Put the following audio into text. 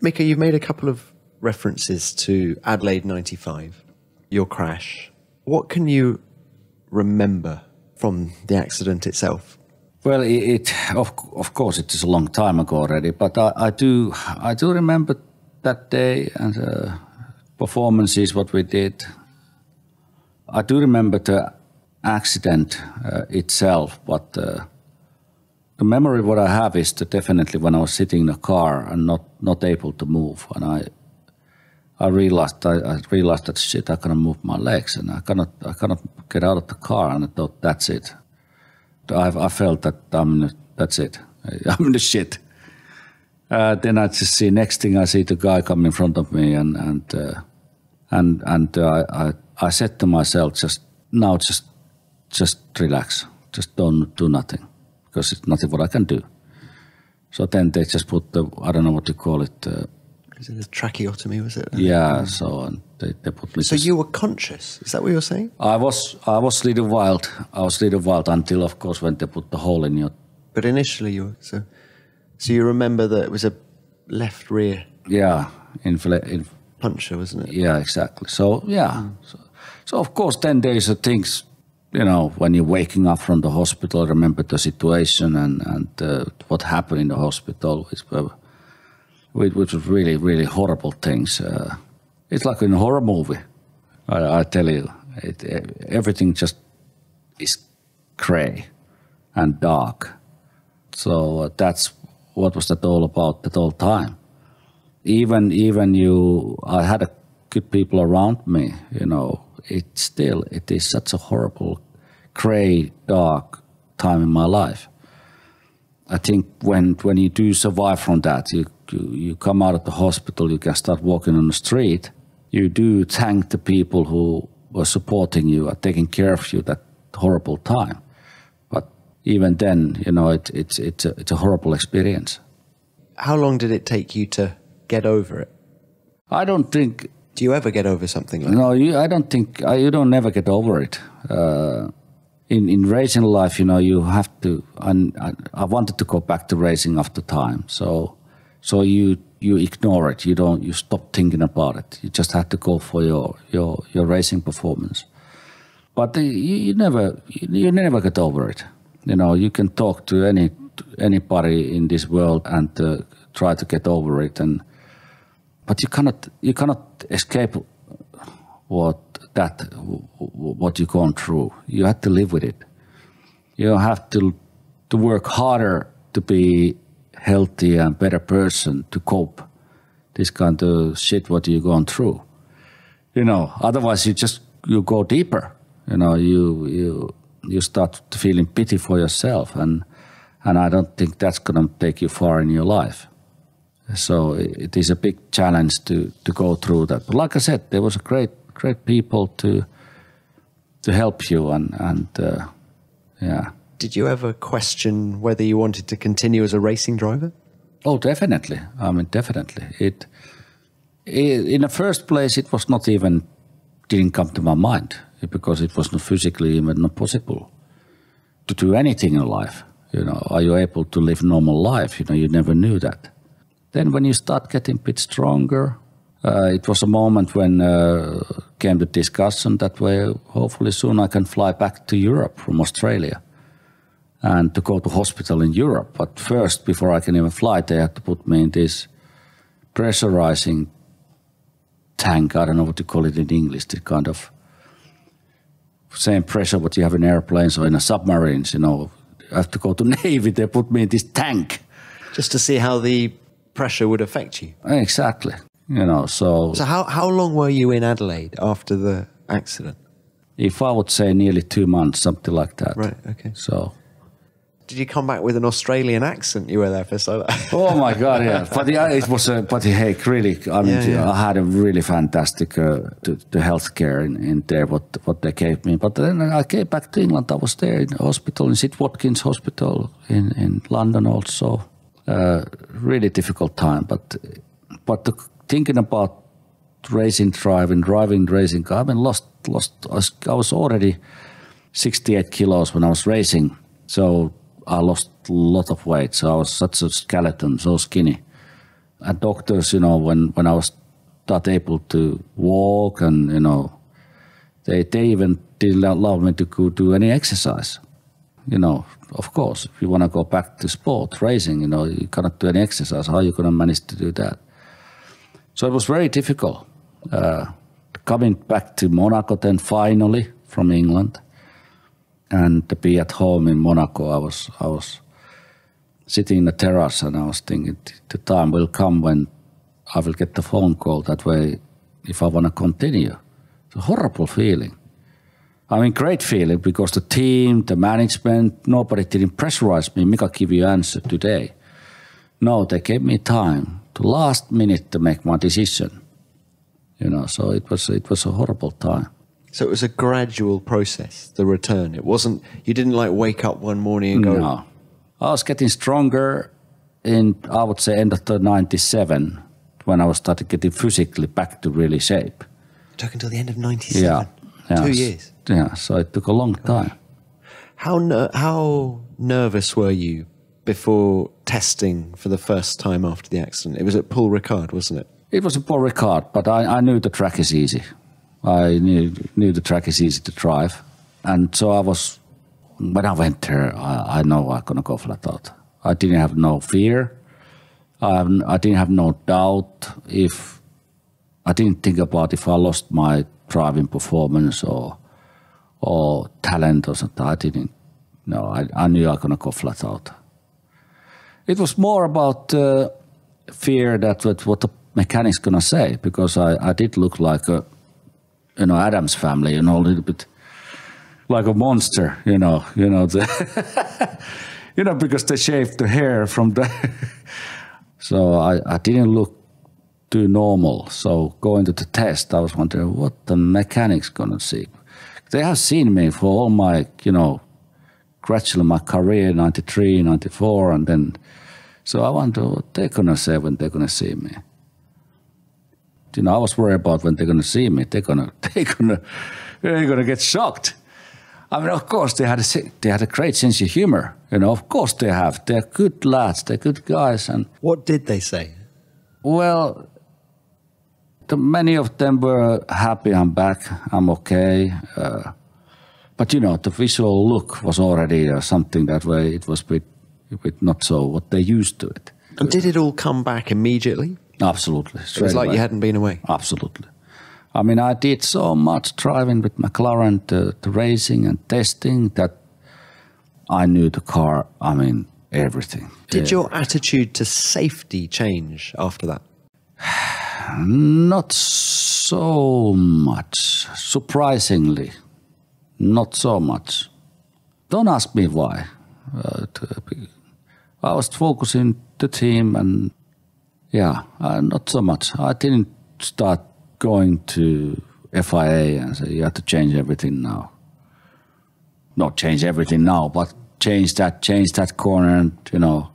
Mika, you've made a couple of references to Adelaide 95, your crash. What can you remember from the accident itself? Well, of course it is a long time ago already, but I do remember that day and performances, what we did. I do remember the accident itself, but the memory what I have is definitely when I was sitting in the car and not able to move, and I realized that shit, I cannot move my legs and I cannot get out of the car, and I thought that's it. I felt that that's it. I'm in the shit. Then I just see next thing I see the guy come in front of me and I said to myself, just relax, just don't do nothing, because it's nothing what I can do. So then they just put the, I don't know what you call it. Is it a tracheotomy, was it? Yeah, so and they put me. So you were conscious? Is that what you're saying? I was little wild. I was little wild until, of course, when they put the hole in you. But initially you were, so you remember that it was a left rear. Yeah, in puncture, wasn't it? Yeah, exactly. So yeah, so of course then there is things, you know, when you're waking up from the hospital, remember the situation and what happened in the hospital, which was really, really horrible things. It's like in a horror movie, I tell you. Everything just is grey and dark. So that's what was that all about that whole time. Even I had a good people around me, you know. It is such a horrible, grey, dark time in my life. I think when you do survive from that, you come out of the hospital, you can start walking on the street. You do thank the people who were supporting you, are taking care of you that horrible time. But even then, you know, it's a horrible experience. How long did it take you to get over it? I don't think. Do you ever get over something like that? No, I don't think, you don't never get over it. In racing life, you know, you have to, and I wanted to go back to racing after time. So you ignore it, you stop thinking about it. You just have to go for your racing performance. But you never get over it. You know, you can talk to anybody in this world and try to get over it, but you cannot escape what you're going through. You have to live with it. You have to work harder to be healthy and better person to cope this kind of shit what you're going through. You know, otherwise you go deeper. You know, you start feeling pity for yourself, and I don't think that's gonna take you far in your life. So it is a big challenge to go through that. But like I said, there was a great people to help you and yeah. Did you ever question whether you wanted to continue as a racing driver? Oh, definitely. I mean, definitely. In the first place, it was not even, didn't come to my mind, because it was not physically even not possible to do anything in life. You know, are you able to live normal life? You know, you never knew that. Then when you start getting a bit stronger, it was a moment when came the discussion that way, hopefully soon I can fly back to Europe from Australia and to go to hospital in Europe. But first, before I can even fly, they had to put me in this pressurizing tank. I don't know what you call it in English, the kind of same pressure what you have in airplanes or in submarines, you know. I have to go to Navy, they put me in this tank. Just to see how the pressure would affect you? Exactly. You know, so how long were you in Adelaide after the accident? If I would say nearly 2 months, something like that. Right, okay. So did you come back with an Australian accent? You were there for so long. Oh my God, yeah. But it was hey, really, I mean, I had a really fantastic the healthcare in there, what they gave me. But then I came back to England. I was there in the hospital, in St. Watkins Hospital in London also. Really difficult time, but thinking about racing, driving racing car, I mean, I was already 68 kilos when I was racing, so I lost a lot of weight. So I was such a skeleton, so skinny. And doctors, you know, when I was not able to walk and, you know, they even didn't allow me to go do any exercise. You know, of course, if you want to go back to sport, racing, you know, you cannot do any exercise. How are you going to manage to do that? So it was very difficult. Coming back to Monaco then finally from England and to be at home in Monaco, I was sitting in the terrace and I was thinking the time will come when I will get the phone call that way if I want to continue. It's a horrible feeling. I mean, great feeling because the team, the management, nobody didn't pressurize me. Mika, give you answer today. No, they gave me time to last minute to make my decision. You know, so it was a horrible time. So it was a gradual process, the return. It wasn't, you didn't like wake up one morning and go... No. I was getting stronger in, I would say, end of the 97 when I was started getting physically back to really shape. It took until the end of 97? Yeah. 2 years? Yeah, so it took a long time. How nervous were you before testing for the first time after the accident? It was at Paul Ricard, wasn't it? It was a Paul Ricard, but I knew the track is easy. I knew the track is easy to drive. And so I was, when I went there, I know I'm going to go flat out. I didn't have no fear. I didn't have no doubt if, I didn't think about if I lost my driving performance or talent or something. I didn't. No, I knew I was going to go flat out. It was more about fear that what the mechanic's going to say, because I did look like a, you know, Adam's family, you know, a little bit like a monster, you know, the you know, because they shaved the hair from the, so I didn't look too normal. So going to the test, I was wondering what the mechanic's going to see. They have seen me for all my, you know, gradually my career, 93, 94, and then, so I wonder what they're going to say when they're going to see me. You know, I was worried about when they're going to see me, they're going to get shocked. I mean, of course, they had a great sense of humor. You know, of course they have. They're good lads, they're good guys. And what did they say? Well, many of them were happy I'm back, I'm okay. But, you know, the visual look was already something that way. It was a bit not so what they used to it. And did it all come back immediately? Absolutely. It was like you hadn't been away? Absolutely. I mean, I did so much driving with McLaren, the racing and testing, that I knew the car, I mean, everything. Did your attitude to safety change after that? Not so much. Surprisingly, not so much. Don't ask me why. I was focusing the team and, yeah, not so much. I didn't start going to FIA and say, you have to change everything now. Not change everything now, but change that corner and, you know,